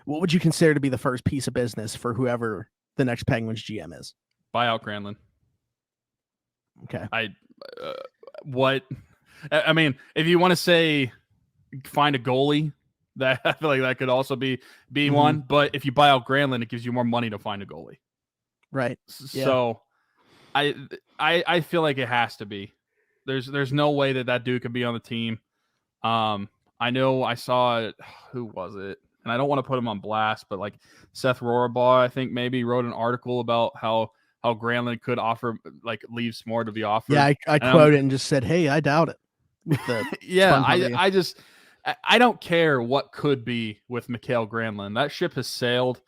what would you consider to be the first piece of business for whoever the next Penguins GM is? Buy out Granlund. Okay. I mean, if you want to say find a goalie, that I feel like that could also be one. But if you buy out Granlund, it gives you more money to find a goalie. Right. So I feel like it has to be. There's no way that dude could be on the team. I know I saw who was it, and I don't want to put him on blast, but like Seth Rohrabaugh, I think maybe wrote an article about how Granlund could offer leaves more to be offered. Yeah, I quoted and just said, "Hey, I doubt it." With the yeah, I don't care what could be with Mikael Granlund. That ship has sailed.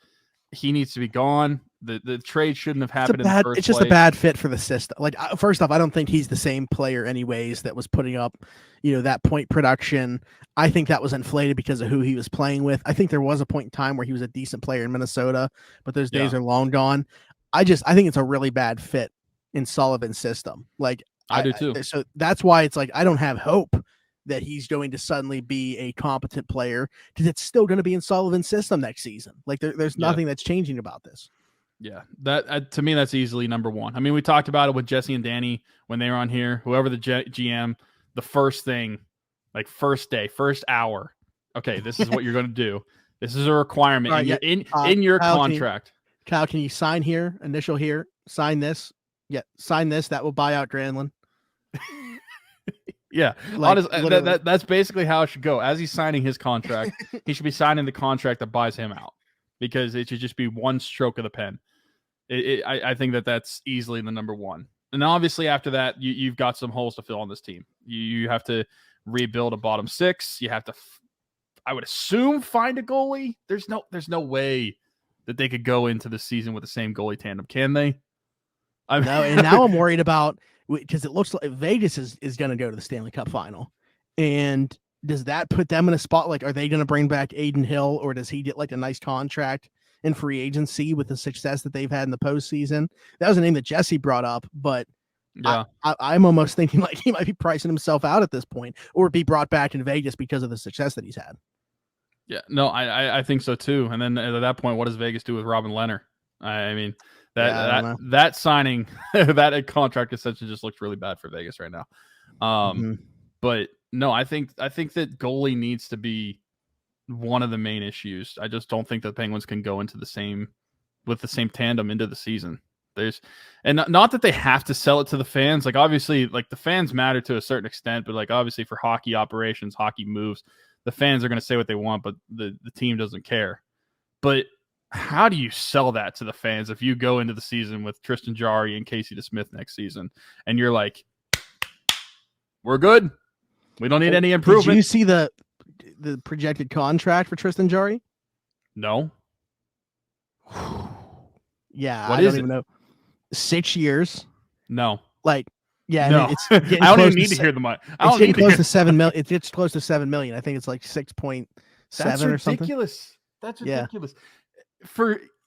He needs to be gone. The trade shouldn't have happened in the first place. It's just a bad fit for the system. Like, first off, I don't think he's the same player anyways that was putting up, that point production. I think that was inflated because of who he was playing with. I think there was a point in time where he was a decent player in Minnesota, but those days are long gone. I think it's a really bad fit in Sullivan's system. Like, I do too. So that's why it's like I don't have hope that he's going to suddenly be a competent player, because it's still going to be in Sullivan's system next season. Like, there's nothing that's changing about this. Yeah, that to me, that's easily number one. I mean, we talked about it with Jesse and Danny when they were on here. Whoever the GM, the first thing, like first day, first hour. Okay, this is what you're going to do. This is a requirement in your contract. Kyle, can you sign here? Initial here. Sign this. Yeah, sign this. That will buy out Granlund. Yeah, honestly, that's basically how it should go. As he's signing his contract, he should be signing the contract that buys him out, because it should just be one stroke of the pen. I think that's easily the number one. And obviously after that, you've got some holes to fill on this team. You have to rebuild a bottom six. You have to, I would assume, find a goalie. There's no way that they could go into the season with the same goalie tandem, can they? No, and now I'm worried about, because it looks like Vegas is going to go to the Stanley Cup final. And does that put them in a spot? Like, are they going to bring back Aiden Hill, or does he get like a nice contract in free agency with the success that they've had in the postseason? That was a name that Jesse brought up, but yeah, I'm almost thinking like he might be pricing himself out at this point, or be brought back in Vegas because of the success that he's had. Yeah, no, I think so too. And then at that point, what does Vegas do with Robin Lehner? I mean, that signing, that contract essentially just looks really bad for Vegas right now. But no, I think that goalie needs to be one of the main issues. I just don't think the Penguins can go into the same tandem into the season. And not that they have to sell it to the fans. Like, obviously, like the fans matter to a certain extent, but like obviously for hockey operations, hockey moves, the fans are going to say what they want, but the team doesn't care. But how do you sell that to the fans if you go into the season with Tristan Jarry and Casey DeSmith next season and you're like, we're good, we don't need any improvement? Did you see the projected contract for Tristan Jarry? No. Yeah, what I is don't even know. 6 years. No. Like, yeah, no. I don't even need to hear the money. It's getting close to $7 million. It gets close to $7 million. I think it's like 6.7 or something. That's ridiculous.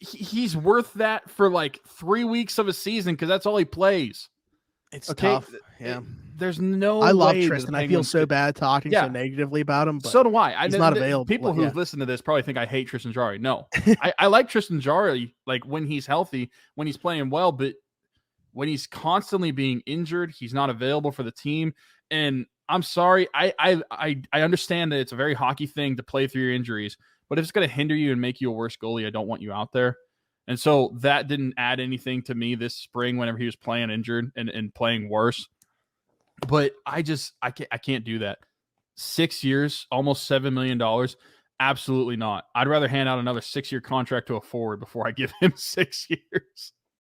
He's worth that for like 3 weeks of a season, because that's all he plays. It's tough. Yeah. There's no I love way Tristan. I feel so bad talking so negatively about him. But so do I. He's not available. People who listen to this probably think I hate Tristan Jarry. No, I like Tristan Jarry, like when he's healthy, when he's playing well, but when he's constantly being injured, he's not available for the team. And I'm sorry, I understand that it's a very hockey thing to play through your injuries, but if it's going to hinder you and make you a worse goalie, I don't want you out there. And so that didn't add anything to me this spring whenever he was playing injured and playing worse. But I can't do that. 6 years, almost $7 million. Absolutely not. I'd rather hand out another 6-year contract to a forward before I give him 6 years.